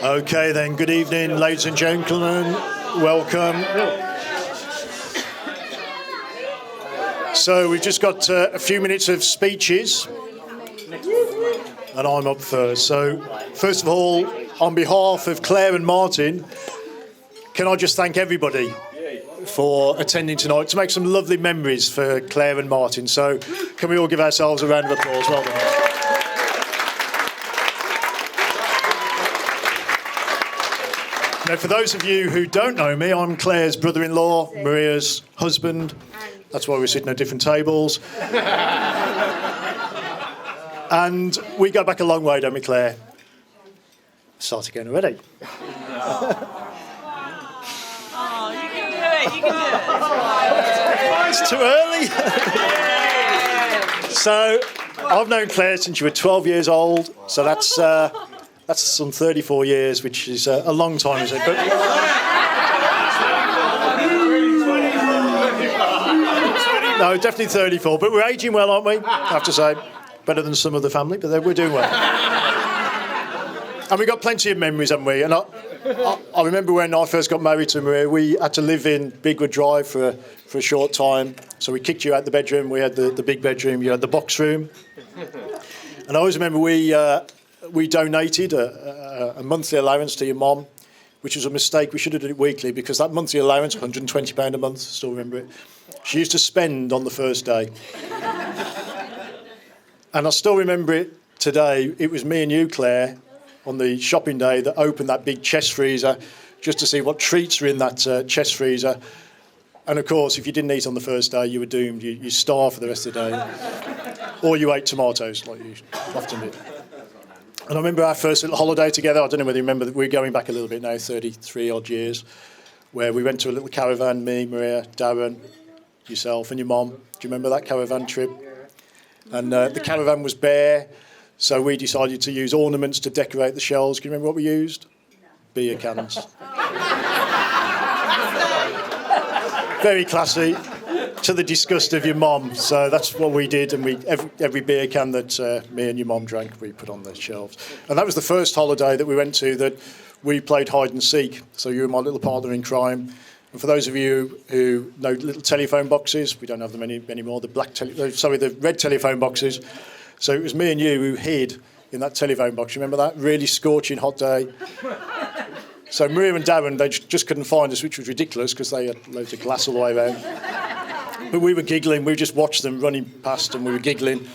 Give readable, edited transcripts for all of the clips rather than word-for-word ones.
Okay then, good evening, ladies and gentlemen. Welcome. So we've just got a few minutes of speeches, and I'm up first. So first of all, on behalf of Claire and Martin, can I just thank everybody for attending tonight to make some lovely memories for Claire and Martin. So can we all give ourselves a round of applause? Well done. Now, for those of you who don't know me, I'm Claire's brother-in-law, Maria's husband. That's why we're sitting at different tables. And we go back a long way, don't we, Claire? Start again already. Oh, you can do it, you can do it. It's too early. So, I've known Claire since you were 12 years old, so that's some 34 years, which is a long time, isn't it? But no, definitely 34. But we're aging well, aren't we? I have to say. Better than some of the family, but we're doing well. And we've got plenty of memories, haven't we? And I remember when I first got married to Maria, we had to live in Bigwood Drive for a short time. So we kicked you out the bedroom. We had the big bedroom. You had the box room. And I always remember we donated a monthly allowance to your mum, which was a mistake. We should have done it weekly because that monthly allowance, £120 a month, still remember it, she used to spend on the first day. And I still remember it today. It was me and you, Claire, on the shopping day that opened that big chest freezer just to see what treats were in that chest freezer. And, of course, if you didn't eat on the first day, you were doomed. You starved for the rest of the day. Or you ate tomatoes, like you often did. And I remember our first little holiday together. I don't know whether you remember, that we're going back a little bit now, 33-odd years, where we went to a little caravan, me, Maria, Darren, yourself and your mum. Do you remember that caravan trip? And the caravan was bare, so we decided to use ornaments to decorate the shelves. Can you remember what we used? Beer cans. Very classy, to the disgust of your mum. So that's what we did, and every beer can that me and your mum drank, we put on the shelves. And that was the first holiday that we went to that we played hide and seek. So you were my little partner in crime. And for those of you who know little telephone boxes, we don't have them anymore, the red telephone boxes. So it was me and you who hid in that telephone box. You remember that? Really scorching hot day. So Maria and Darren, they just couldn't find us, which was ridiculous because they had loads of glass all the way around. But we were giggling. We just watched them running past and we were giggling.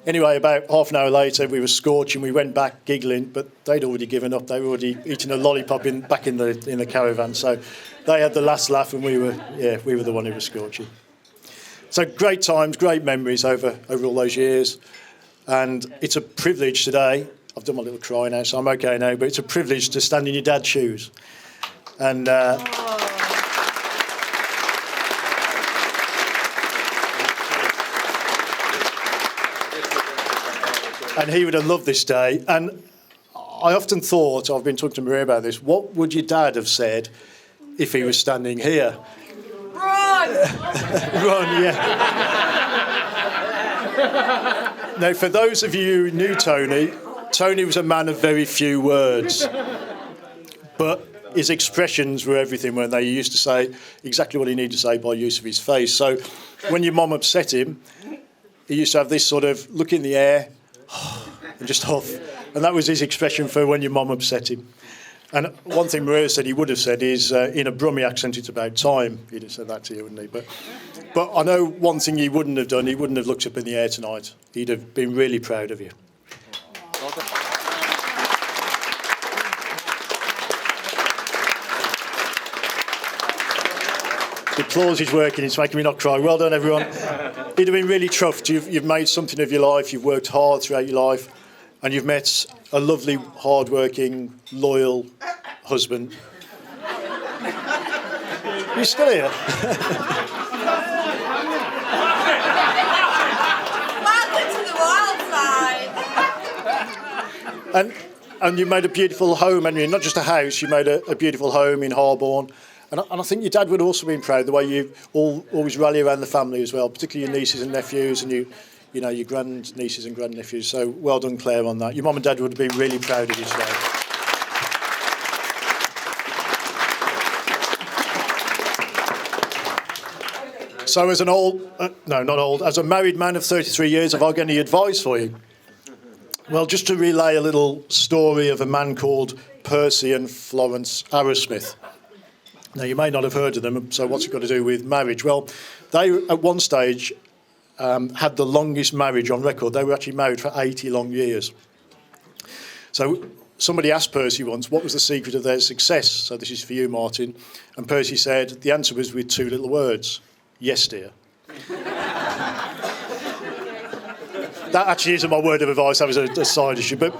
Anyway, about half an hour later, we were scorching. We went back giggling, but they'd already given up. They were already eating a lollipop back in the caravan. So they had the last laugh, and we were the one who was scorching. So great times, great memories over all those years, and it's a privilege today. I've done my little cry now, so I'm okay now. But it's a privilege to stand in your dad's shoes, and. And he would have loved this day. And I often thought, I've been talking to Maria about this, what would your dad have said if he was standing here? Run! Run, yeah. Now, for those of you who knew Tony was a man of very few words. But his expressions were everything, weren't they? He used to say exactly what he needed to say by use of his face. So when your mum upset him, he used to have this sort of look in the air, and just off. And that was his expression for when your mum upset him. And one thing Maria said he would have said is, in a Brummie accent, it's about time. He'd have said that to you, wouldn't he? But I know one thing he wouldn't have done, he wouldn't have looked up in the air tonight. He'd have been really proud of you. The applause is working, it's making me not cry. Well done, everyone. He'd have been really chuffed. You've made something of your life, you've worked hard throughout your life, and you've met a lovely, hard-working, loyal husband. You're still here? Welcome to the wild side. And you made a beautiful home, and not just a house, you made a beautiful home in Harborne. And I think your dad would also have been proud the way you always rally around the family as well, particularly your nieces and nephews and your grand-nieces and grand-nephews. So well done, Claire, on that. Your mum and dad would have been really proud of you today. So as an as a married man of 33 years, have I got any advice for you? Well, just to relay a little story of a man called Percy and Florence Arrowsmith. Now, you may not have heard of them, so what's it got to do with marriage? Well, they, at one stage, had the longest marriage on record. They were actually married for 80 long years. So somebody asked Percy once, what was the secret of their success? So this is for you, Martin. And Percy said, the answer was with two little words. Yes, dear. That actually isn't my word of advice. That was a side issue. But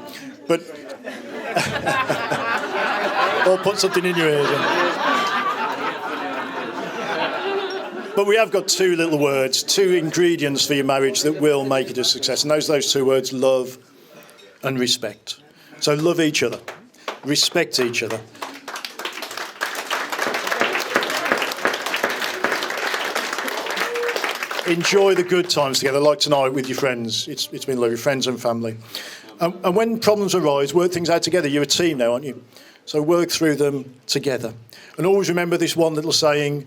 or put something in your ears. But we have got two little words, two ingredients for your marriage that will make it a success. And those two words, love and respect. So love each other. Respect each other. Enjoy the good times together, like tonight with your friends. It's been lovely, friends and family. And when problems arise, work things out together. You're a team now, aren't you? So work through them together. And always remember this one little saying.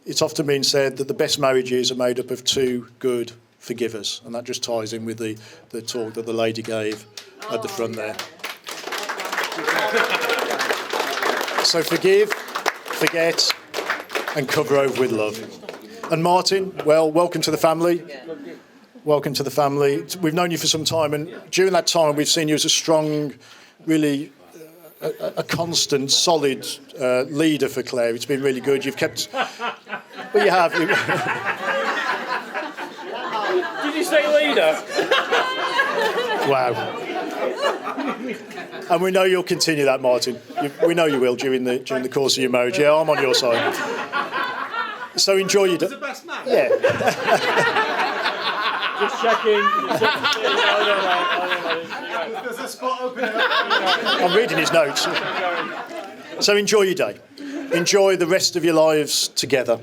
It's often been said that the best marriages are made up of two good forgivers. And that just ties in with the talk that the lady gave at the front there. So forgive, forget, and cover over with love. And Martin, well, welcome to the family. Welcome to the family. We've known you for some time, and during that time, we've seen you as a strong, really a constant, solid leader for Claire. It's been really good. You've kept... Well, you have. Did you say leader? Wow. And we know you'll continue that, Martin. We know you will during the course of your marriage. Yeah, I'm on your side. So enjoy your day. the best man. Yeah. Just checking. There's a spot open. I'm reading his notes. So enjoy your day. Enjoy the rest of your lives together.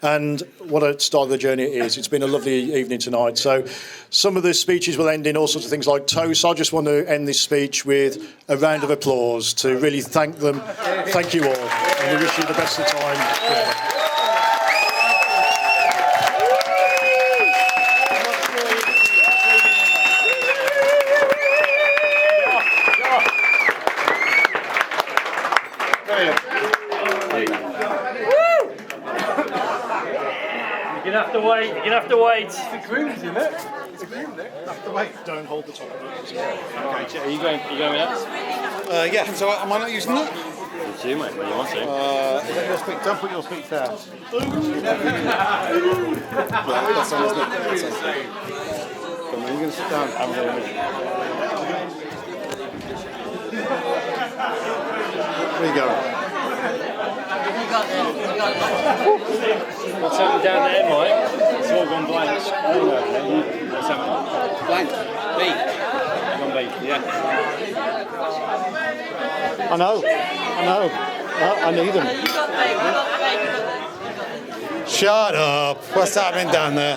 And what a start of the journey it is. It's been a lovely evening tonight. So some of the speeches will end in all sorts of things like toast. I just want to end this speech with a round of applause to really thank them. Thank you all. And we wish you the best of time. Yeah. You're gonna have to wait. You're gonna have to wait. The groom's in it. It's a groom there. Have to wait. Don't hold the top. Okay, are you going? Are you going out? Yeah. So am I not using that? It's you, mate. When you want to. Is that your speak? Don't put your speech there. Right, that's on, isn't it? That's on. Come on, you're going to sit down. I'm going to. Where you going? What's happening down there, Mike? It's all gone blank. What's happening? Blank. B. Gone blank. Yeah. I know. I need them. You got the babe, you got the babe, you got the... Shut up. What's happening down there?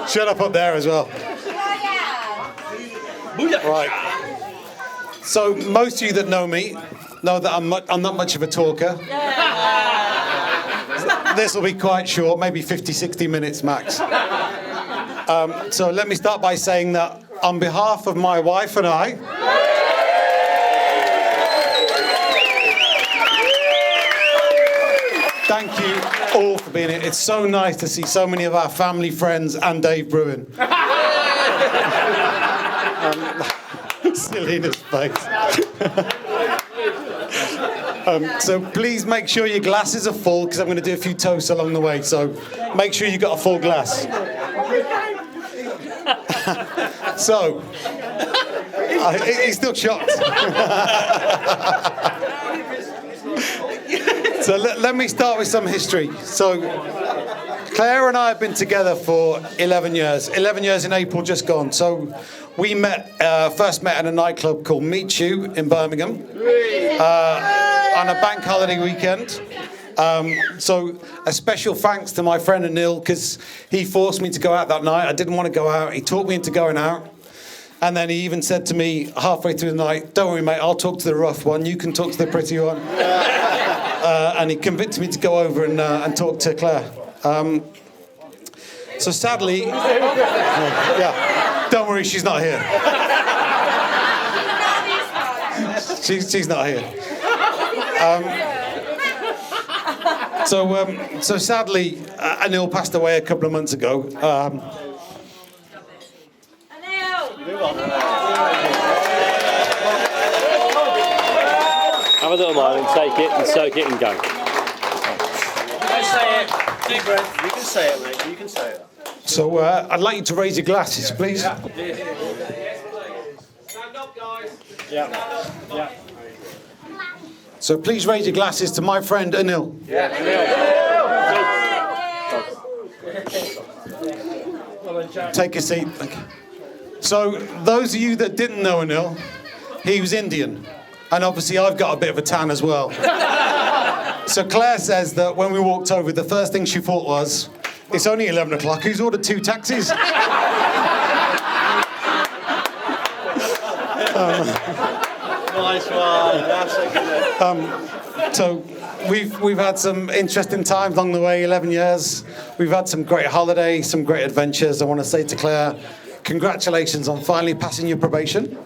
Shut up there as well. Right. So most of you that know me know that I'm not much of a talker. This will be quite short, maybe 50, 60 minutes max. So let me start by saying that on behalf of my wife and I, thank you all for being here. It's so nice to see so many of our family, friends, and Dave Bruin. Silliness face. So please make sure your glasses are full because I'm going to do a few toasts along the way. So make sure you've got a full glass. So he's still shocked. So let me start with some history. So Claire and I have been together for 11 years. 11 years in April just gone. So we first met at a nightclub called Meet You in Birmingham on a bank holiday weekend. So a special thanks to my friend Anil because he forced me to go out that night. I didn't want to go out. He talked me into going out. And then he even said to me halfway through the night, don't worry, mate, I'll talk to the rough one. You can talk to the pretty one. and he convinced me to go over and talk to Claire. So sadly, yeah, don't worry, she's not here. She's not here. So sadly, Anil passed away a couple of months ago. Have a little moment, take it and soak it and go. Say it. Deep breath. You can say it, mate. You can say it. So I'd like you to raise your glasses, please. Stand up, guys. Yeah. So please raise your glasses to my friend Anil. Take a seat. Thank you. So those of you that didn't know Anil, he was Indian. And obviously I've got a bit of a tan as well. So Claire says that when we walked over, the first thing she thought was, it's only 11 o'clock, who's ordered 2 taxis? Nice one. That's a good. So we've had some interesting times along the way, 11 years. We've had some great holidays, some great adventures. I want to say to Claire, congratulations on finally passing your probation.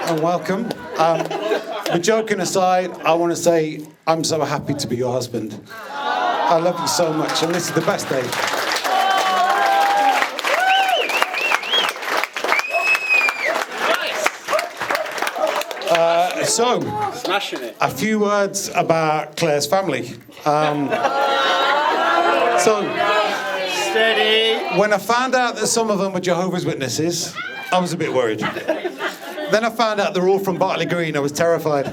And welcome. But joking aside, I want to say I'm so happy to be your husband. I love you so much, and this is the best day. So, Smashing it. a few words about Claire's family. Steady. When I found out that some of them were Jehovah's Witnesses, I was a bit worried. Then I found out they're all from Bartley Green. I was terrified.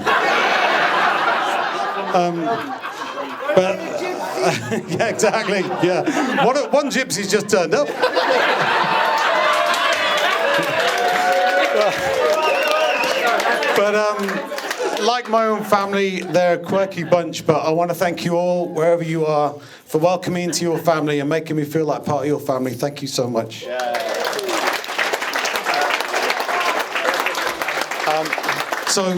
But yeah, exactly. Yeah, one gypsy's just turned up. But like my own family, they're a quirky bunch. But I want to thank you all, wherever you are, for welcoming me into your family and making me feel like part of your family. Thank you so much. So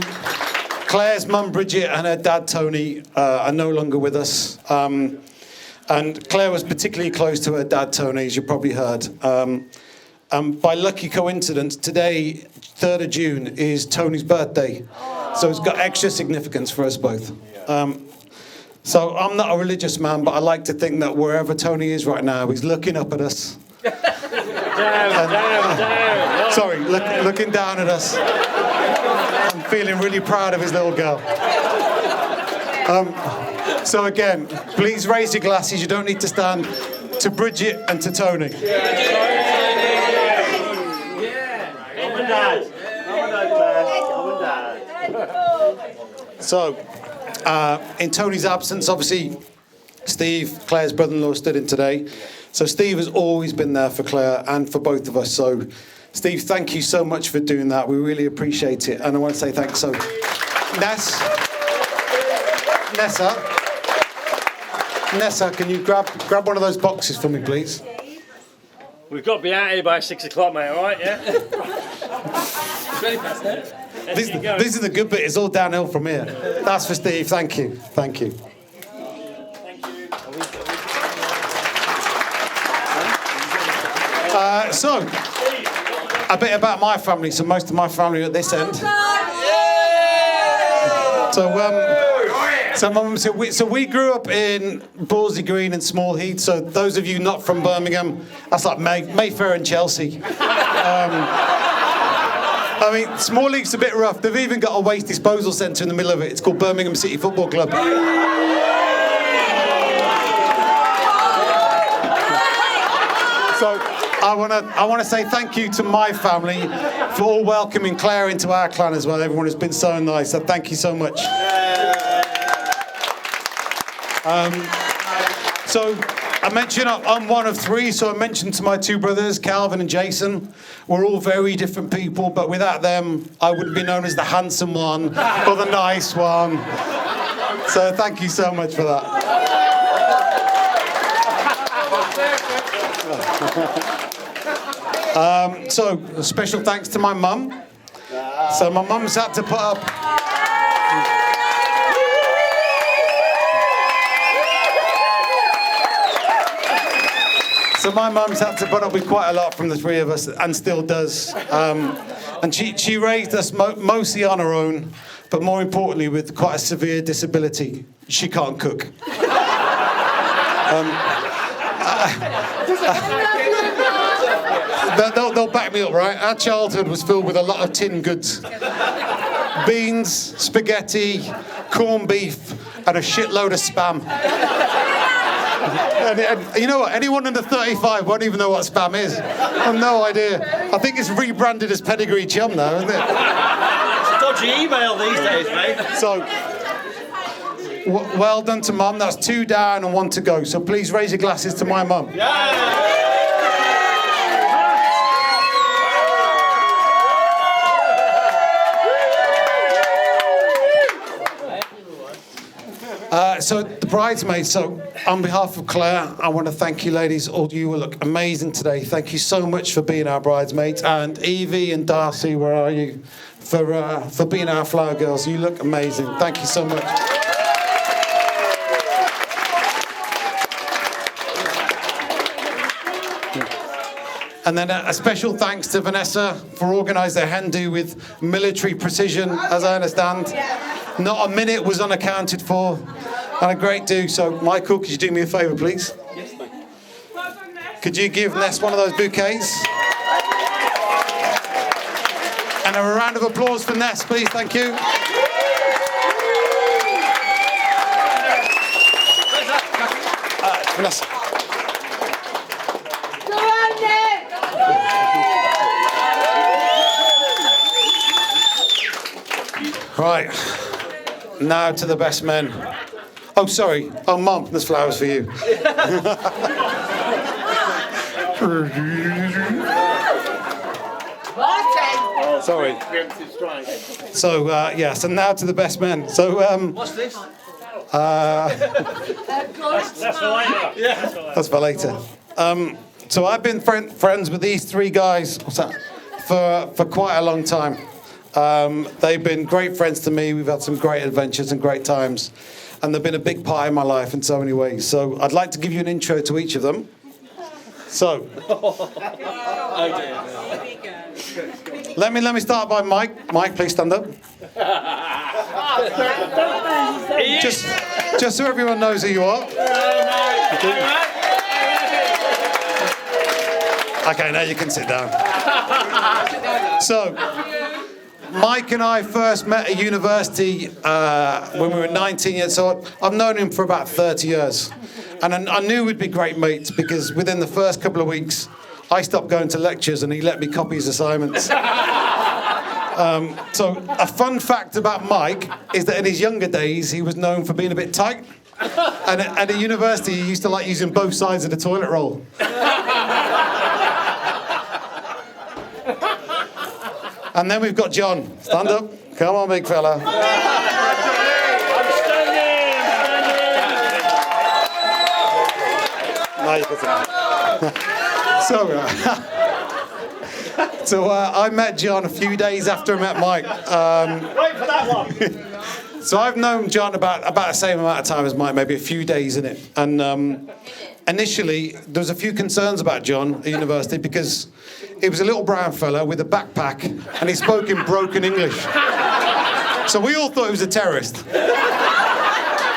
Claire's mum Bridget and her dad Tony are no longer with us. And Claire was particularly close to her dad Tony, as you probably heard. And by lucky coincidence, today, 3rd of June, is Tony's birthday. So it's got extra significance for us both. So I'm not a religious man, but I like to think that wherever Tony is right now, he's looking up at us. Down. Sorry, looking down at us. I'm feeling really proud of his little girl. So again, please raise your glasses. You don't need to stand. To Bridget and to Tony. Mum and Dad. Claire. Mum and Dad. So, in Tony's absence, obviously, Steve, Claire's brother-in-law, stood in today. So Steve has always been there for Claire and for both of us. So, Steve, thank you so much for doing that. We really appreciate it. And I want to say thanks. So, Nessa, can you grab one of those boxes for me, please? We've got to be out here by 6 o'clock, mate, all right, yeah? This is the good bit. It's all downhill from here. That's for Steve. Thank you. Thank you. So, a bit about my family. So most of my family are at this end. So we grew up in Borsley Green and Small Heath. So those of you not from Birmingham, that's like Mayfair and Chelsea. I mean, Small Heath's a bit rough. They've even got a waste disposal centre in the middle of it. It's called Birmingham City Football Club. So I want to say thank you to my family for all welcoming Claire into our clan as well. Everyone has been so nice. So thank you so much. So I mentioned I'm one of 3, so I mentioned to my 2 brothers, Calvin and Jason. We're all very different people, but without them, I wouldn't be known as the handsome one or the nice one. So thank you so much for that. So a special thanks to my mum. So my mum's had to put up. So my mum's had to put up with quite a lot from the three of us, and still does. And she raised us mostly on her own, but more importantly with quite a severe disability. She can't cook. They'll back me up, right? Our childhood was filled with a lot of tin goods. Beans, spaghetti, corned beef, and a shitload of spam. And you know what? Anyone under 35 won't even know what spam is. I've no idea. I think it's rebranded as pedigree chum now, isn't it? It's a dodgy email these days, mate. So, well done to Mum. That's 2 down and 1 to go. So please raise your glasses to my mum. So the bridesmaids, so on behalf of Claire, I want to thank you ladies. All you will look amazing today. Thank you so much for being our bridesmaids. And Evie and Darcy, where are you? For being our flower girls. You look amazing. Thank you so much. And then a special thanks to Vanessa for organising the hen do with military precision, as I understand. Not a minute was unaccounted for. And a great do. So, Michael, could you do me a favour, please? Yes, mate. Could you give Ness one of those bouquets? And a round of applause for Ness, please. Thank you. Vanessa. Right. Now to the best men. Oh, sorry. Oh, Mum, there's flowers for you. Sorry. So, yes, and now to the best men. So, What's this? that's for later. So I've been friends with these 3 guys for quite a long time. They've been great friends to me. We've had some great adventures and great times. And they've been a big part in my life in so many ways. So I'd like to give you an intro to each of them. So, let me start by Mike. Mike, please stand up. Just so everyone knows who you are. Okay, now you can sit down. So, Mike and I first met at university when we were 19 years old. I've known him for about 30 years. And I knew we'd be great mates because within the first couple of weeks, I stopped going to lectures and he let me copy his assignments. So a fun fact about Mike is that in his younger days, he was known for being a bit tight. And at university, he used to like using both sides of the toilet roll. And then we've got John. Stand up. Come on, big fella. Now you can sit down. So I met John a few days after I met Mike. Wait for that one. So I've known John about the same amount of time as Mike, maybe a few days in it. And initially, there was a few concerns about John at university because he was a little brown fella with a backpack and he spoke in broken English. So we all thought he was a terrorist.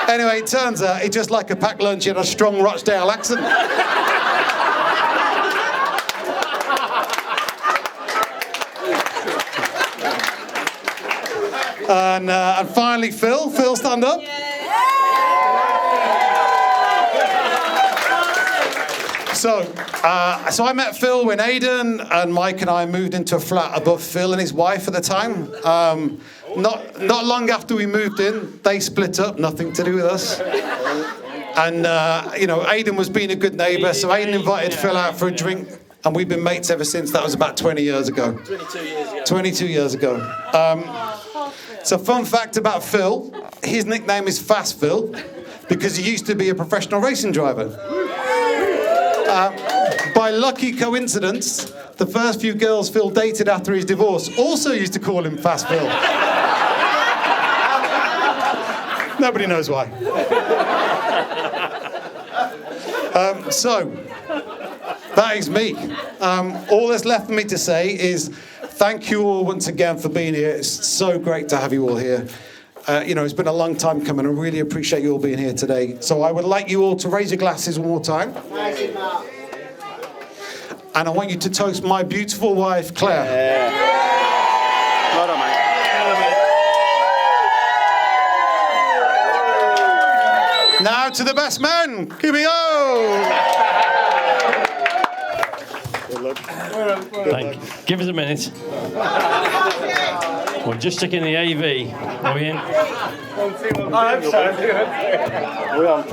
Anyway, it turns out he just like a packed lunch, he had a strong Rochdale accent. And finally, Phil. Phil, stand up. So I met Phil when Aidan and Mike and I moved into a flat above Phil and his wife at the time. Not long after we moved in, they split up, nothing to do with us. And, Aidan was being a good neighbour, so Aidan invited Phil out for a drink, and we've been mates ever since. That was about 20 years ago. 22 years ago. So fun fact about Phil, his nickname is Fast Phil, because he used to be a professional racing driver. By lucky coincidence, the first few girls Phil dated after his divorce also used to call him Fast Phil. Nobody knows why. That is me. All that's left for me to say is thank you all once again for being here. It's so great to have you all here. It's been a long time coming. I really appreciate you all being here today. So I would like you all to raise your glasses one more time. And I want you to toast my beautiful wife, Claire. Well done, mate. Now to the best man. Here we go. Give us a minute. We're just checking the AV. Are we in? I hope so. We're on.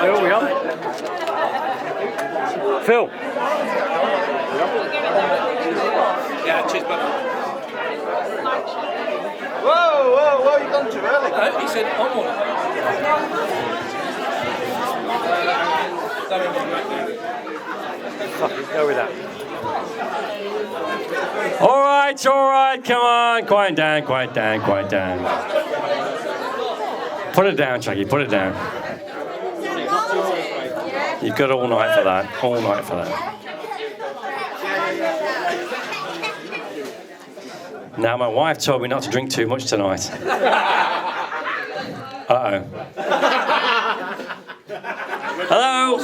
Phil, we on? Phil. Yeah, cheers, bud. Whoa, you gone too early? He said, on one. Fuck it, go with that. All right, come on. Quiet down. Put it down, Chucky, put it down. You've got all night for that. Now, my wife told me not to drink too much tonight. Uh-oh. Hello?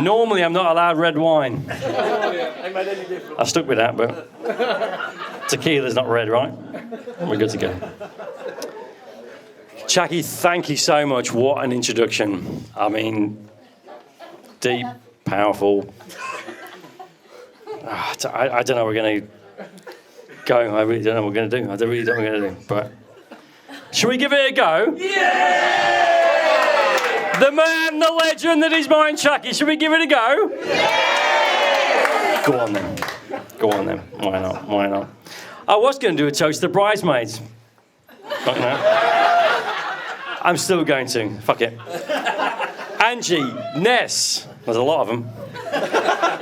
Normally, I'm not allowed red wine. I stuck with that, but tequila's not red, right? We're good to go. Chucky, thank you so much. What an introduction. I mean, deep, powerful. I don't know what we're going to go. I really don't know what we're going to do. I really don't know what we're going to do. But should we give it a go? Yeah! The man, the legend that is mine, Chucky. Should we give it a go? Yeah! Go on then. Why not? I was going to do a toast to the bridesmaids. But no. I'm still going to. Fuck it. Angie, Ness. There's a lot of them.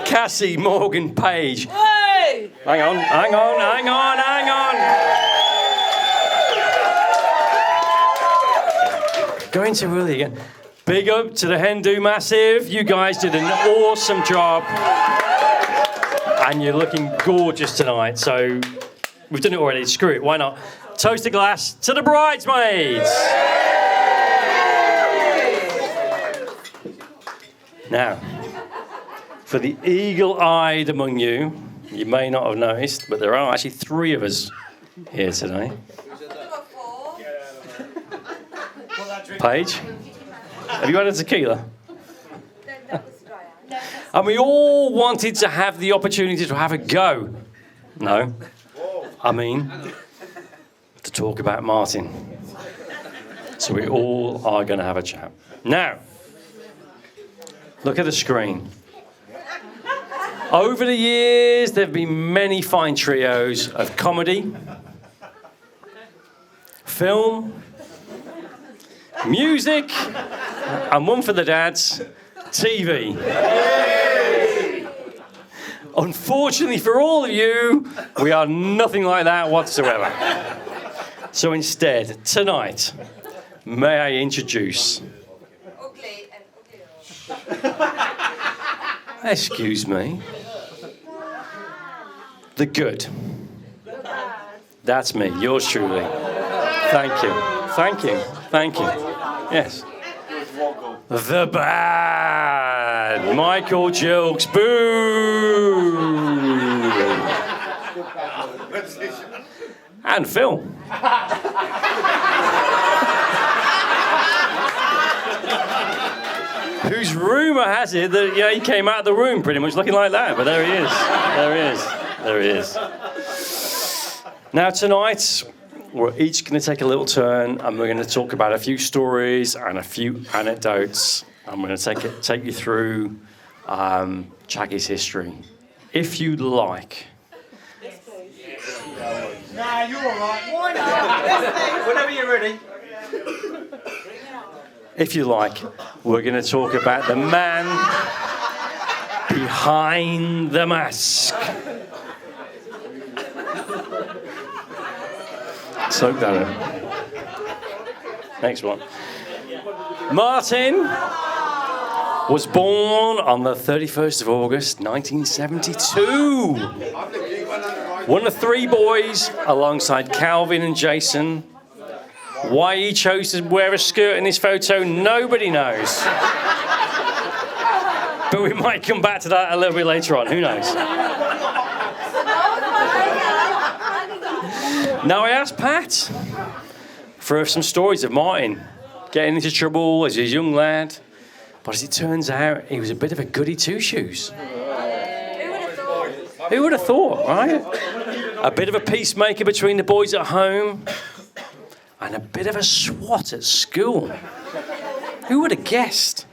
Cassie, Morgan, Paige. Hey! Hang on. Going too early again. Big up to the Hindu Massive. You guys did an awesome job. And you're looking gorgeous tonight. So we've done it already. Screw it. Why not? Toast a glass to the bridesmaids. Now, for the eagle-eyed among you, you may not have noticed, but there are actually 3 of us here today. Paige, have you had a tequila? And we all wanted to have the opportunity to have a go. No, I mean, to talk about Martin. So we all are going to have a chat. Now, look at the screen. Over the years, there have been many fine trios of comedy, film, music, and one for the dads, TV. Unfortunately for all of you, we are nothing like that whatsoever. So instead, tonight, may I introduce... Excuse me. The good. That's me, yours truly. Thank you. Yes. The bad. Michael Jilks. Boo. And Phil. Whose rumour has it that he came out of the room pretty much looking like that, but there he is. Now tonight, we're each going to take a little turn, and we're going to talk about a few stories and a few anecdotes. I'm going to take you through Chucky's history, if you'd like. Nah, you're all right. Why not? Whenever you're ready. If you like, we're going to talk about the man behind the mask. Soak that in. Next one. Martin, was born on the 31st of August, 1972. One of 3 boys alongside Calvin and Jason. Why he chose to wear a skirt in this photo, nobody knows. But we might come back to that a little bit later on, who knows? Now I asked Pat for some stories of Martin getting into trouble as a young lad. But as it turns out, he was a bit of a goody two-shoes. Who would have thought, right? A bit of a peacemaker between the boys at home and a bit of a swat at school. Who would have guessed?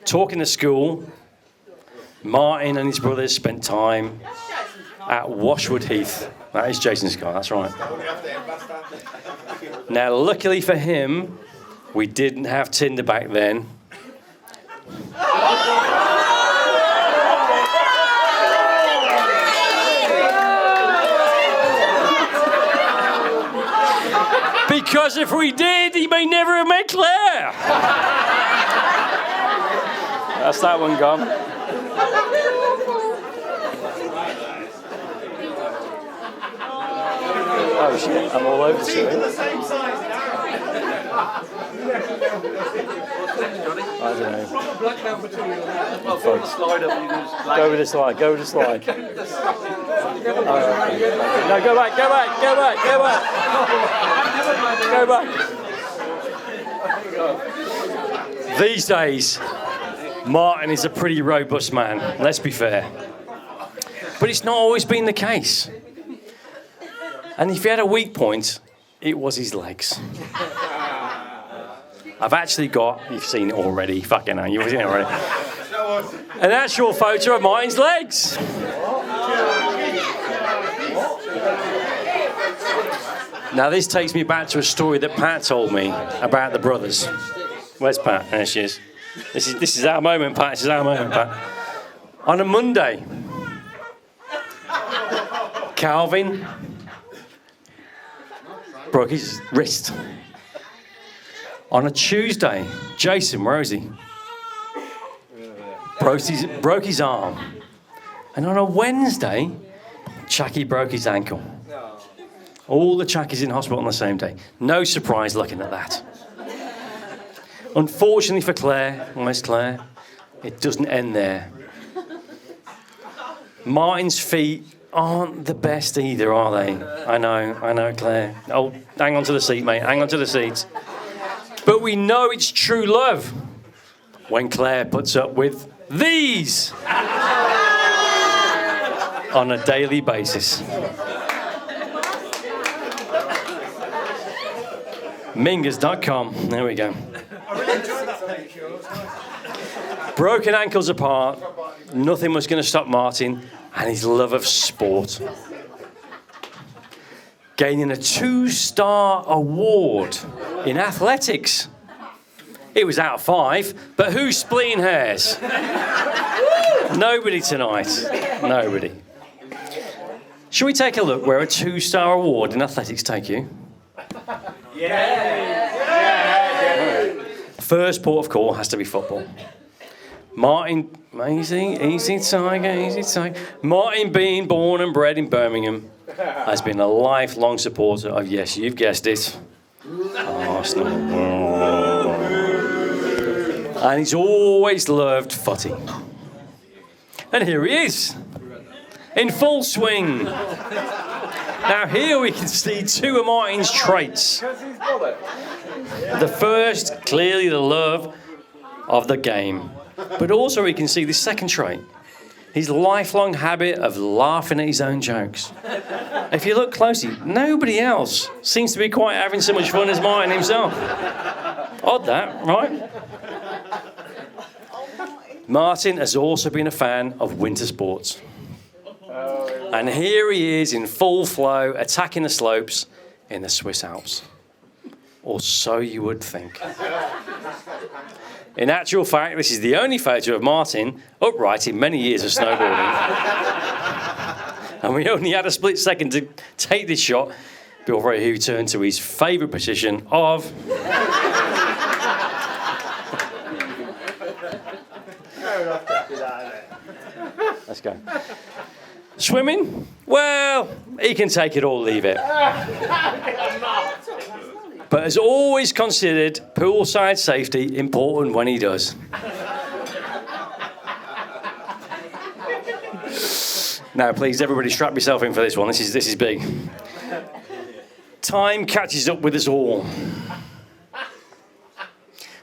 Talking to school, Martin and his brothers spent time at Washwood Heath. That is Jason's car, that's right. Now, luckily for him, we didn't have Tinder back then. Because if we did, he may never have met Claire. That's that one gone. Oh shit, I'm all over the screen. I don't know. Go with the slide, go with the slide. No, go back. Go back. These days, Martin is a pretty robust man, let's be fair. But it's not always been the case. And if he had a weak point, it was his legs. I've actually got, you've seen it already, fucking hell, you've seen it already. An actual photo of Martin's legs. Now this takes me back to a story that Pat told me about the brothers. Where's Pat? There she is. This is our moment, Pat. This is our moment, Pat. On a Monday, Calvin broke his wrist. On a Tuesday, Jason, where is he? Broke his arm. And on a Wednesday, Chucky broke his ankle. All the Chuckies in hospital on the same day. No surprise looking at that. Unfortunately for Claire, where's Claire? It doesn't end there. Martin's feet aren't the best either, are they? I know, Claire. Oh, hang on to the seat, mate. Hang on to the seat. But we know it's true love when Claire puts up with these on a daily basis. Mingers.com. There we go. Broken ankles apart, nothing was going to stop Martin and his love of sport. Gaining a 2-star award in athletics. It was out of 5, but who's splitting hairs? Nobody tonight. Nobody. Shall we take a look where a 2-star award in athletics take you? First port of call has to be football. Martin, easy tiger. Martin, being born and bred in Birmingham, has been a lifelong supporter of, yes, you've guessed it, Arsenal. And he's always loved footy. And here he is, in full swing. Now here we can see 2 of Martin's traits. The first, clearly the love of the game. But also we can see the second trait, his lifelong habit of laughing at his own jokes. If you look closely, nobody else seems to be quite having so much fun as Martin himself. Odd that, right? Martin has also been a fan of winter sports. And here he is in full flow, attacking the slopes in the Swiss Alps. Or so you would think. In actual fact, this is the only photo of Martin upright in many years of snowboarding. And we only had a split second to take this shot before he returned to his favourite position of Let's go. Swimming? Well, he can take it or leave it. But has always considered poolside safety important when he does. Now, please, everybody, strap yourself in for this one. This is big. Time catches up with us all.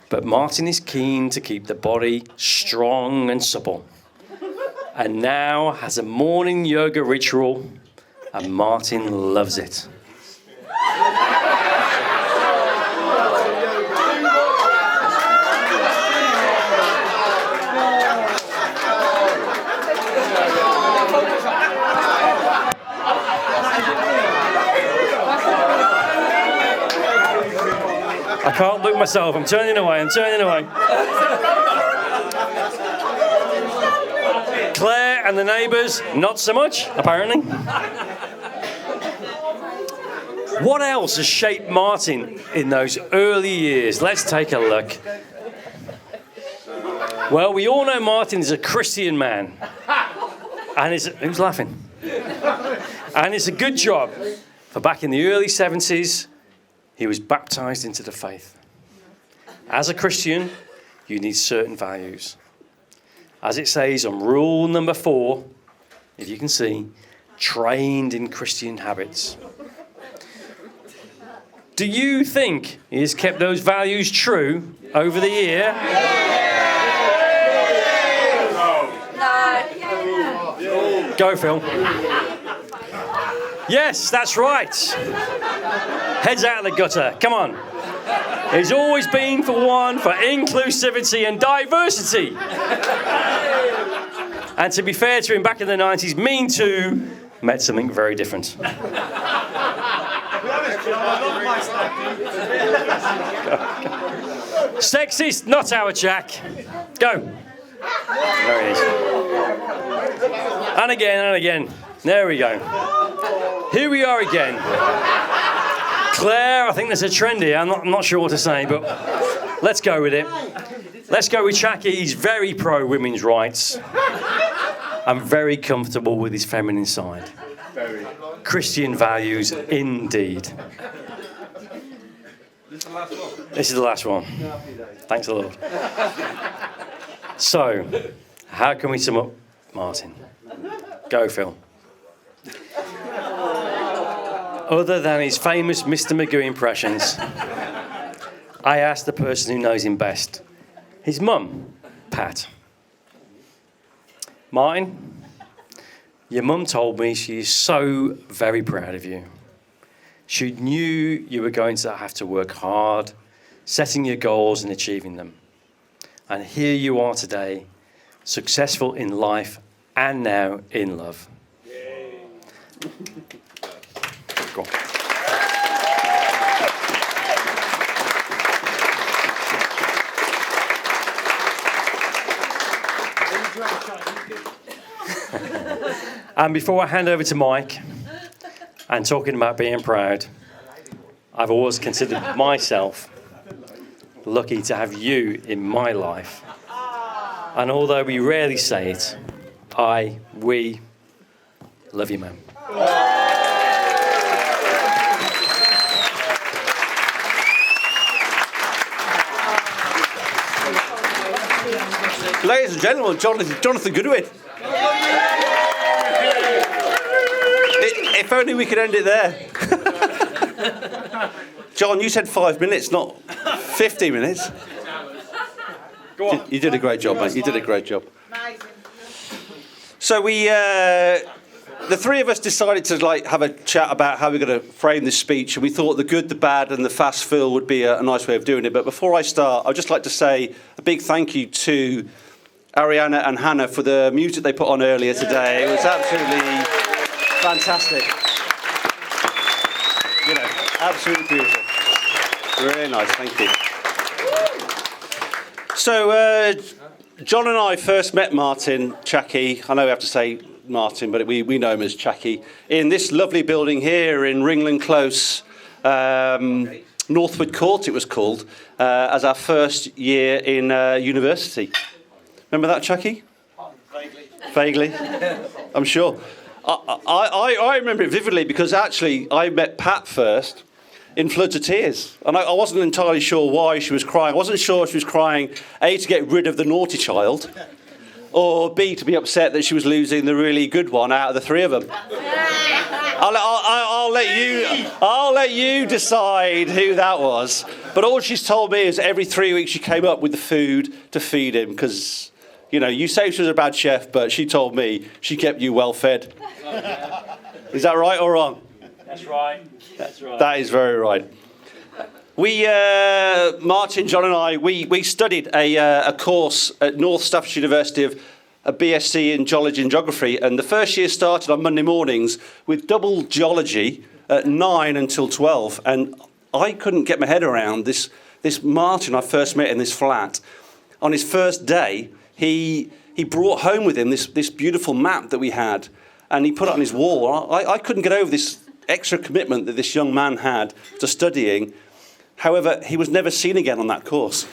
But Martin is keen to keep the body strong and supple. And now has a morning yoga ritual, and Martin loves it. I can't look myself. I'm turning away. Claire and the neighbours, not so much, apparently. What else has shaped Martin in those early years? Let's take a look. Well, we all know Martin is a Christian man. And who's laughing? And it's a good job. For back in the early 70s, he was baptised into the faith. As a Christian, you need certain values. As it says on rule number 4, if you can see, trained in Christian habits. Do you think he has kept those values true over the year? No. Go, Phil. Yes, that's right. Heads out of the gutter. Come on. He's always been for inclusivity and diversity. And to be fair to him, back in the 90s, Me Too meant something very different. Sexist, not our Jack. Go. There he is. And again. There we go. Here we are again. Claire, I think there's a trend here. I'm not sure what to say, but let's go with it. Let's go with Chucky. He's very pro women's rights. I'm very comfortable with his feminine side. Christian values, indeed. This is the last one. Thanks a lot. So, how can we sum up Martin? Go, Phil. Other than his famous Mr. Magoo impressions, I asked the person who knows him best, his mum, Pat. Martin, your mum told me she is so very proud of you. She knew you were going to have to work hard, setting your goals and achieving them. And here you are today, successful in life and now in love. Go on. And before I hand over to Mike, and talking about being proud, I've always considered myself lucky to have you in my life. And although we rarely say it, we love you, man. Ladies and gentlemen, Jonathan Goodwin. If only we could end it there. John, you said 5 minutes, not 50 minutes. Go on. You did a great job, mate. You did a great job. Amazing. So the three of us decided to have a chat about how we're going to frame this speech, and we thought the good, the bad, and the fast fill would be a nice way of doing it. But before I start, I'd just like to say a big thank you to Ariana and Hannah for the music they put on earlier today. It was absolutely fantastic. Absolutely beautiful. Really nice, thank you. So, John and I first met Martin Chackey. I know we have to say Martin, but we know him as Chackey, in this lovely building here in Ringland Close, Northwood Court it was called, as our first year in university. Remember that, Chucky? Vaguely, I'm sure. I remember it vividly because actually I met Pat first in floods of tears. And I wasn't entirely sure why she was crying. I wasn't sure she was crying, A, to get rid of the naughty child, or B, to be upset that she was losing the really good one out of the three of them. I'll let you decide who that was. But all she's told me is every 3 weeks she came up with the food to feed him because, you know, you say she was a bad chef, but she told me she kept you well fed. Is that right or wrong? That's right. That's right. That is very right. We, Martin, John and I, we studied a course at North Staffordshire University of a BSc in Geology and Geography, and the first year started on Monday mornings with double geology at 9 until 12, and I couldn't get my head around this Martin I first met in this flat. On his first day, he brought home with him this beautiful map that we had, and he put it on his wall. I couldn't get over this extra commitment that this young man had to studying. However, he was never seen again on that course.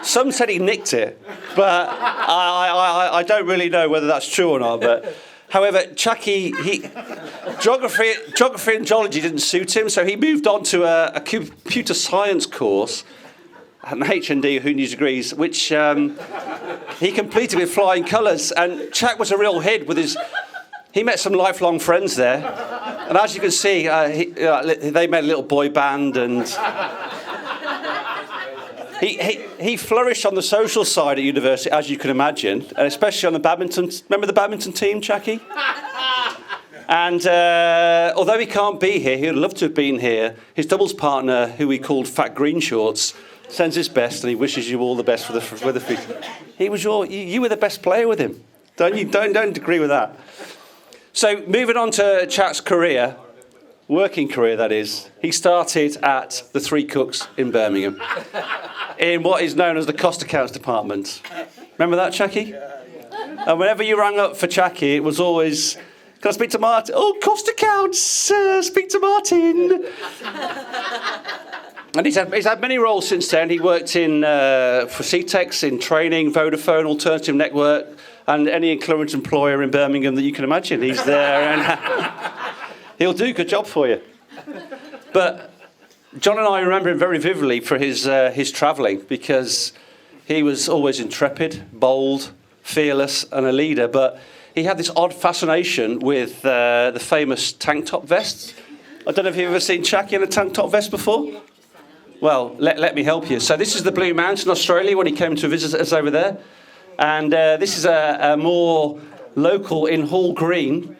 Some said he nicked it, but I don't really know whether that's true or not. But however, Chucky, geography and geology didn't suit him, so he moved on to a computer science course, an HND, who needs degrees, which he completed with flying colours. And Chuck was a real hit with his. He met some lifelong friends there, and as you can see, they made a little boy band, and he flourished on the social side at university, as you can imagine, and especially on the badminton. Remember the badminton team, Chucky? And although he can't be here, he'd love to have been here. His doubles partner, who we called Fat Green Shorts, sends his best, and he wishes you all the best for the future. He was you were the best player with him. Don't agree with that. So moving on to Chat's career, working career that is, he started at the Three Cooks in Birmingham, in what is known as the cost accounts department. Remember that, Chucky? And whenever you rang up for Chucky, it was always, can I speak to Martin? Oh, cost accounts, speak to Martin. And he's had many roles since then. He worked in for CTEX, in training, Vodafone, Alternative Network, and any current employer in Birmingham that you can imagine. He's there, and he'll do a good job for you. But John and I remember him very vividly for his travelling, because he was always intrepid, bold, fearless, and a leader. But he had this odd fascination with the famous tank top vests. I don't know if you've ever seen Chucky in a tank top vest before. Well, let me help you. So this is the Blue Mountain, Australia, when he came to visit us over there. And this is a more local in Hall Green.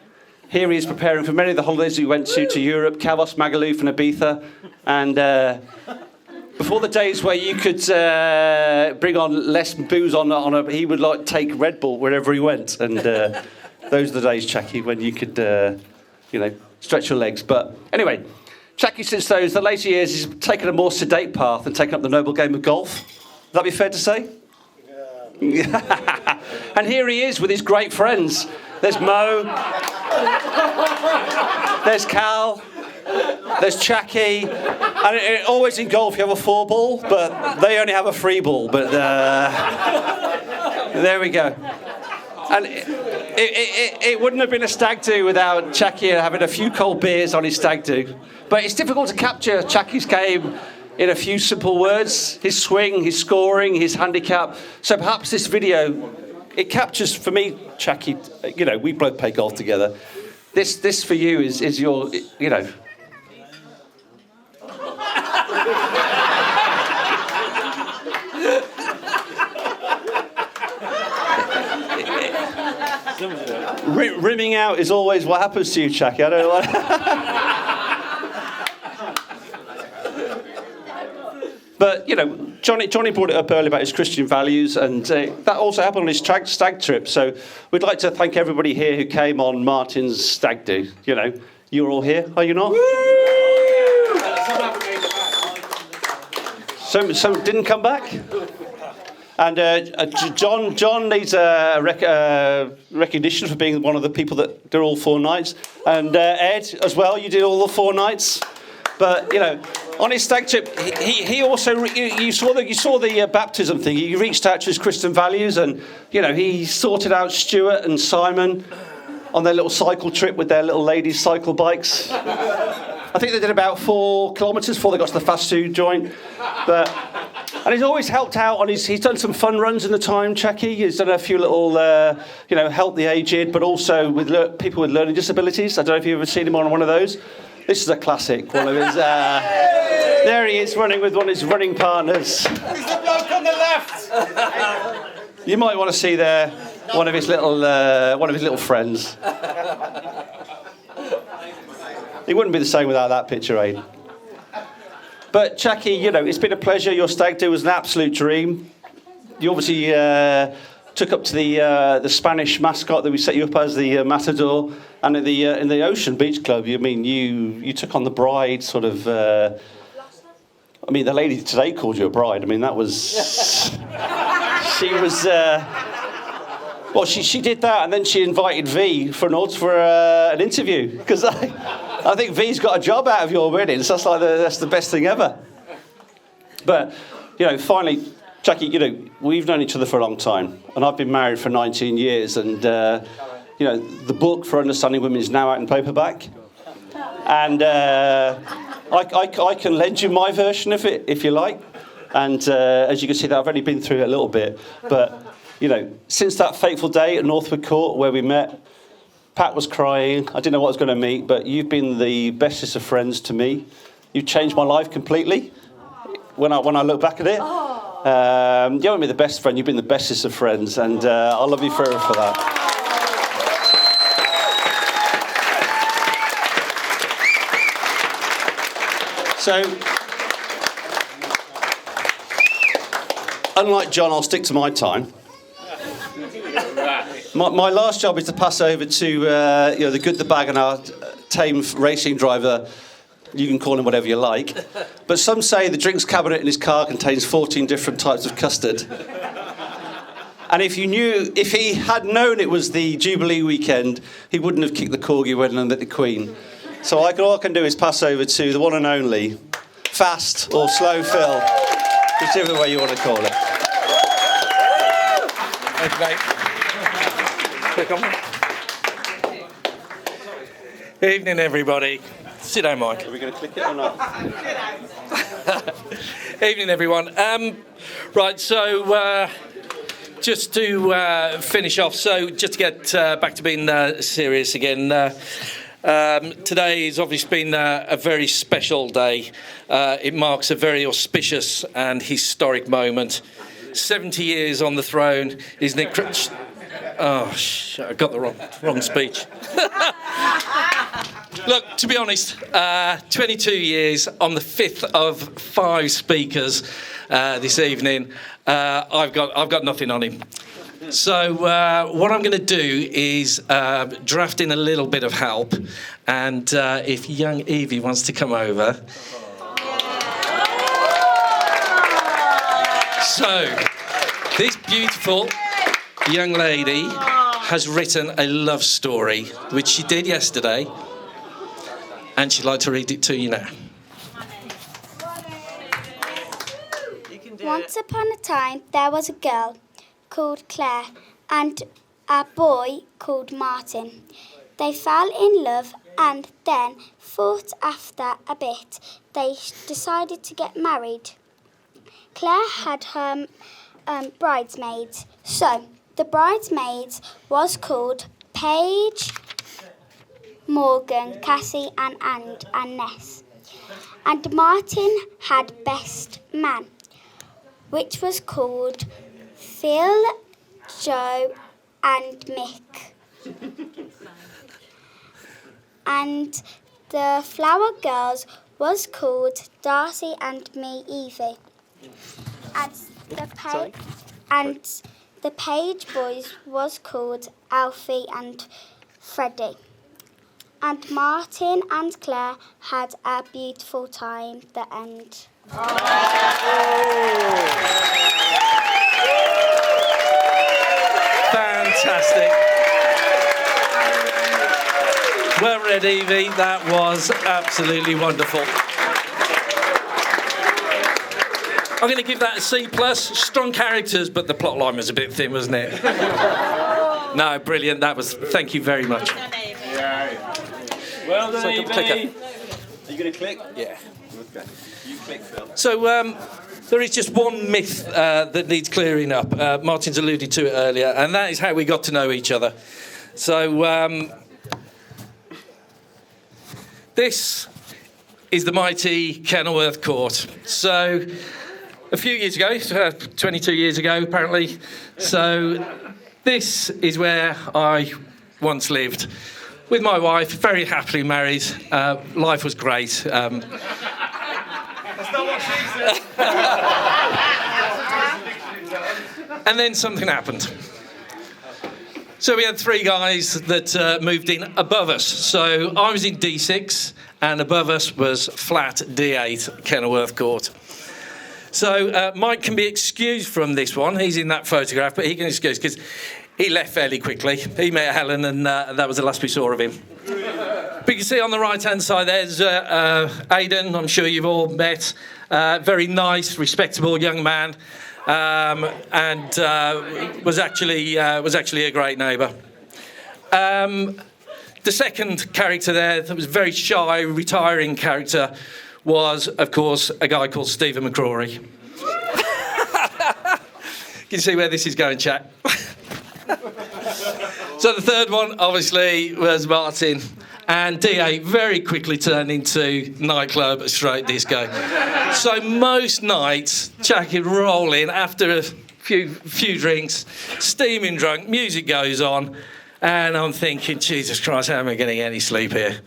Here he is preparing for many of the holidays we went to Europe, Kavos, Magaluf and Ibiza. And before the days where you could bring on less booze he would take Red Bull wherever he went. And those are the days, Chucky, when you could, stretch your legs. But anyway, Chucky, since the later years, he's taken a more sedate path and taken up the noble game of golf. Would that be fair to say? Yeah. And here he is with his great friends. There's Mo, there's Cal, there's Chucky, and always in golf you have a 4-ball, but they only have a 3-ball. But there we go. And it wouldn't have been a stag do without Chucky having a few cold beers on his stag do. But it's difficult to capture Chucky's game in a few simple words: his swing, his scoring, his handicap. So perhaps this video, it captures for me, Chucky. We both play golf together. This for you is your, Rimming out is always what happens to you, Chucky. I don't know what. But, Johnny brought it up earlier about his Christian values, and that also happened on his stag trip. So we'd like to thank everybody here who came on Martin's stag do. You're all here, are you not? Some didn't come back? And John needs recognition for being one of the people that did all 4 nights. And Ed, as well, you did all the 4 nights. But, On his stag trip, he also you saw the baptism thing. He reached out to his Christian values, and he sorted out Stuart and Simon on their little cycle trip with their little ladies' cycle bikes. I think they did about 4 kilometres before they got to the fast food joint. And he's always helped out on he's done some fun runs in the time, Checky. He's done a few little, help the aged, but also with people with learning disabilities. I don't know if you've ever seen him on one of those. This is a classic, one of his... there he is running with one of his running partners. Who's the bloke on the left? You might want to see there one of his little friends. He wouldn't be the same without that picture, Aid. But Checky, it's been a pleasure. Your stag do was an absolute dream. You obviously took up to the Spanish mascot that we set you up as, the Matador, and in the Ocean Beach Club. You took on the bride sort of. The lady today called you a bride. That was. She was. She did that, and then she invited V for an interview, because I think V's got a job out of your wedding. So that's the best thing ever. But finally, Jackie, we've known each other for a long time, and I've been married for 19 years, and the book for Understanding Women is now out in paperback, and I can lend you my version of it if you like. And as you can see, that I've only been through it a little bit, but. Since that fateful day at Northwood Court where we met, Pat was crying. I didn't know what I was going to meet, but you've been the bestest of friends to me. You've changed my life completely when I look back at it. You haven't been the best friend, you've been the bestest of friends, and I love you forever for that. So, unlike John, I'll stick to my time. My last job is to pass over to the good, the bad, and our tame racing driver. You can call him whatever you like. But some say the drinks cabinet in his car contains 14 different types of custard. And if he had known it was the Jubilee weekend, he wouldn't have kicked the corgi when and met the Queen. So all I can do is pass over to the one and only Fast or Slow Phil, whichever way you want to call it. Thank you, mate. Evening, everybody. Sit down, Mike. Are we going to click it or not? Evening, everyone. Right, so just to finish off, so just to get back to being serious again, today has obviously been a very special day. It marks a very auspicious and historic moment. 70 years on the throne is an incredible... Oh, I got the wrong speech. Look, to be honest, 22 years on the 5th of 5 speakers this evening. I've got nothing on him. So what I'm going to do is draft in a little bit of help, and if young Evie wants to come over. So this beautiful young lady has written a love story, which she did yesterday, and she'd like to read it to you now. Once upon a time, there was a girl called Claire and a boy called Martin. They fell in love and then thought after a bit they decided to get married. Claire had her bridesmaids, so the bridesmaids was called Paige, Morgan, Cassie and Ness. And Martin had best man, which was called Phil, Joe and Mick. And the flower girls was called Darcy and me, Evie. And the Page boys was called Alfie and Freddie. And Martin and Claire had a beautiful time, the end. Fantastic. Well read, Evie. That was absolutely wonderful. I'm going to give that a C+. Strong characters, but the plot line was a bit thin, wasn't it? No, brilliant. Thank you very much. Well done, Second clicker. Evie. Are you going to click? Yeah. Okay. You click, Phil. So there is just one myth that needs clearing up. Martin's alluded to it earlier, and that is how we got to know each other. So this is the mighty Kenilworth Court. So a few years ago, 22 years ago apparently, so this is where I once lived with my wife, very happily married. Life was great. That's not what she said. And then something happened. So we had 3 guys that moved in above us. So I was in D6, and above us was flat D8, Kenilworth Court. So Mike can be excused from this one. He's in that photograph, but he can excuse because he left fairly quickly. He met Helen, and that was the last we saw of him. But you can see on the right-hand side there's Aidan. I'm sure you've all met. Very nice, respectable young man, and was actually a great neighbour. The second character there, that was a very shy, retiring character, was, of course, a guy called Stephen McCrory. Can you see where this is going, chat? So the third one, obviously, was Martin. And D8 very quickly turned into nightclub straight disco. So most nights, Jack would roll in after a few drinks, steaming drunk, music goes on, and I'm thinking, Jesus Christ, how am I getting any sleep here?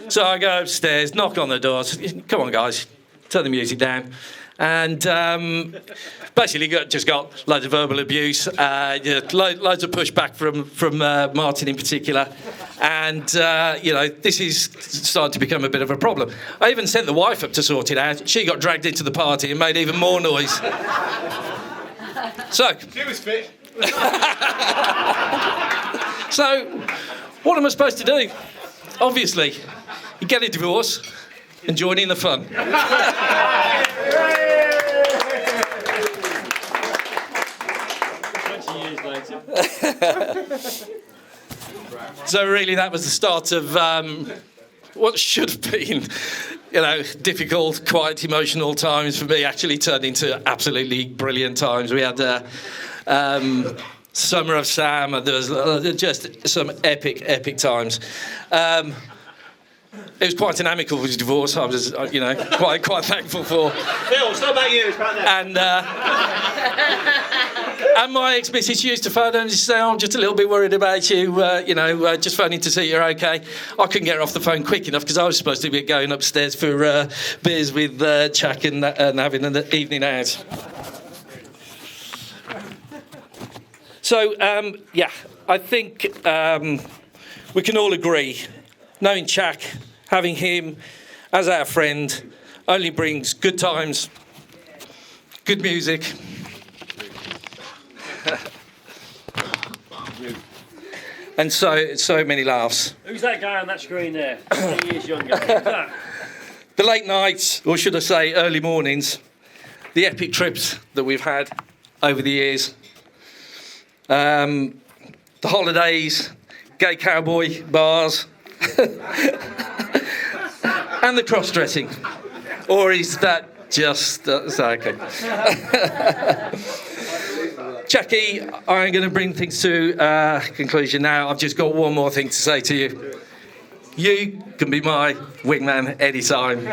So I go upstairs, knock on the doors. Come on, guys, turn the music down. And basically just got loads of verbal abuse, loads of pushback from Martin in particular. And, this is starting to become a bit of a problem. I even sent the wife up to sort it out. She got dragged into the party and made even more noise. So... She was fit. So, what am I supposed to do? Obviously, you get a divorce and join in the fun. So really that was the start of what should have been, difficult, quite emotional times for me actually turned into absolutely brilliant times. We had Summer of Sam, and there was just some epic times. It was quite an amicable divorce. I was, quite thankful for. Phil, it's not about you, it's about them. And my ex-missus used to phone and say, "I'm just a little bit worried about you. Just phoning to see you're okay." I couldn't get her off the phone quick enough because I was supposed to be going upstairs for beers with Chuck and having an evening out. So I think we can all agree, knowing Chuck, having him as our friend, only brings good times, good music. And so many laughs. Who's that guy on that screen there? 10 years younger. Who's that? The late nights, or should I say early mornings, the epic trips that we've had over the years, the holidays, gay cowboy bars, and the cross-dressing. Or is that just... okay. Jackie, I'm going to bring things to conclusion now. I've just got one more thing to say to you. You can be my wingman anytime.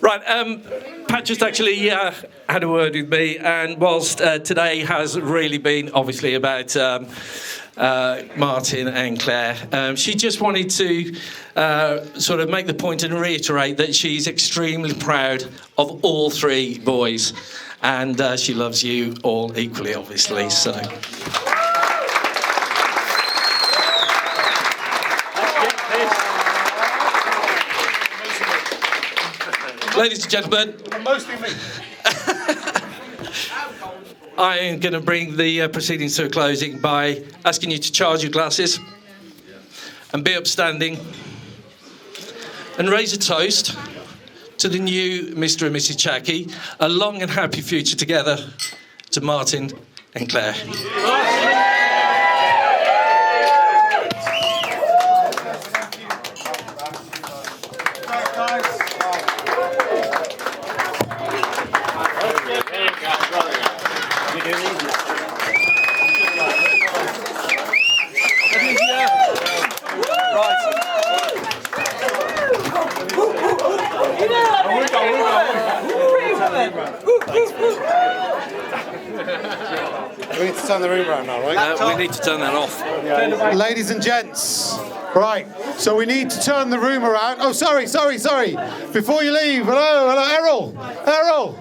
Right, Pat just actually had a word with me, and whilst today has really been obviously about Martin and Claire, she just wanted to sort of make the point and reiterate that she's extremely proud of all 3 boys, and she loves you all equally, obviously. So. Ladies and gentlemen, Mostly me. I am going to bring the proceedings to a closing by asking you to charge your glasses and be upstanding and raise a toast to the new Mr. and Mrs. Chackey, a long and happy future together, to Martin and Claire. We need to turn the room around now, right? We need to turn that off. Ladies and gents, right, so we need to turn the room around. Oh, sorry. Before you leave, hello, Errol.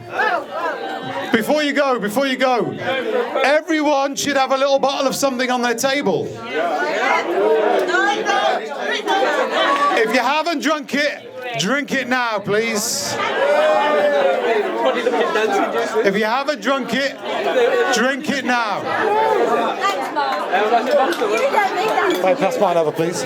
Before you go, everyone should have a little bottle of something on their table. If you haven't drunk it, drink it now, please. If you haven't drunk it, drink it now. Thanks, Mark. Right, pass mine over, please.